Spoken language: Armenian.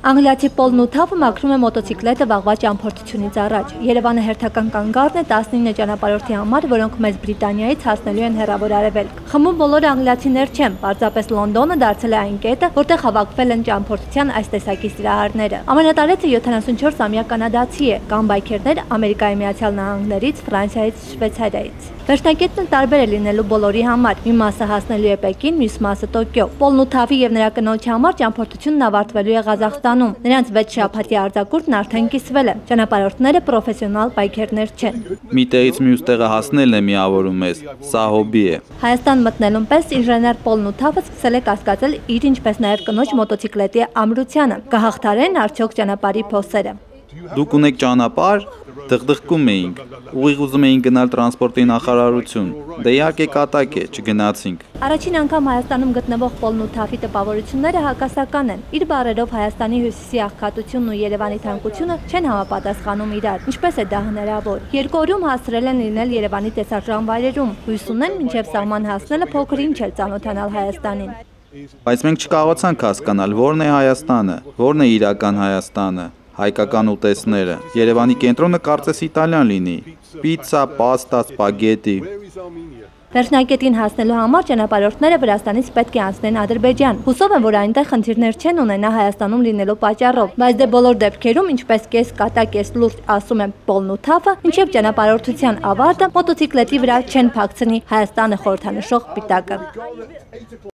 Անգլիացի Պոլն ու Թավը մաքրում է մոտոցիկլետը վաղվա ճամփորդությունից առաջ։ Երևանը հերթական կանգառն է 19 ճանապարհորդի համար, որոնք Մեծ Բրիտանիայից հասնելու են Հեռավոր Արևելք։ Խմբում բոլորը անգլիացիներ չեն, պարզապես Լոնդոնը դարձել է այն կետը, որտեղ հավաքվել են ճամփորդության այս տեսակի սիրահարները։ Ամենատարեցը 74-ամյա կանադացի է, կան բայքերներ Ամերիկայի Միացյալ Նահանգներից, Ֆրանսիայից, Շվեյցարիայից։ Վերջնակետն տարբեր է լինելու բոլորի համար։ Մի մասը հասնելու է Պեկին, մյուս մասը Տոկիո։ Պոլն ու Թավի եւ նրա կնոջի համար ճամփորդությունն ավարտվելու է Ղազախստանում։ Նրանց 6 շաբաթի արձակուրդն արդեն կիսվել է։ Ճանապարհորդները պրոֆեսիոնալ բայքերներ չեն։ Մի տեղից մյուս տեղը հասնելն է միավորում մեզ, սա հոբբի է։ Հայաստան մտնելուն պես ինժեներ Պոլն ու Թավը սկսել է կասկածել իր ինչպես նաև կնոջ մոտոցիկլետի ամրությանը։ Կհաղթարեն արդյոք ճանապարհի փոսերը։ Դուք ունեք ճանապարհ, դղդղկում էինք, ուղիղ ուզում էինք գնալ տրանսպորտի նախարարություն, դե իհարկե կատակ է, չգնացինք։ Առաջին անգամ Հայաստանում գտնվող Պոլն ու Թավի տպավորությունները հակասական են։ Իր բառերով Հայաստանի հյուսիսի աղքատությունն ու Երևանի թանկությունը չեն համապատասխանում իրար։ Ինչպես է դա հնարավոր։ Երկու օրում հասցրել են լինել Երևանի տեսարժան վայրերում։ Հույս ունեն մինչև սահման հասնելը փոքր ինչ էլ ծանոթանալ Հայաստանին։ Բայց մենք չկարողացանք հասկանալ, որն է Հայաստանը, որն է իրական Հայաստանը։ Հայկական ուտեստները։ Երևանի կենտրոնը կարծես Իտալիան լինի։ Պիցցա, պաստա, սպագետի։ Վերջնակետին հասնելու համար ճանապարհորդները Վրաստանից պետք է անցնեն Ադրբեջան։ Հուսով եմ, որ այնտեղ խնդիրներ չեն ունենա Հայաստանում լինելու պատճառով, բայց դե բոլոր դեպքերում, ինչպես կես կատա, կես լուրջ ասում են Պոլն ու Թավը, մինչև ճանապարհորդության ավարտը մոտոցիկլետի վրա չեն փակցնի Հայաստանը խորհրդանշող պիտակը։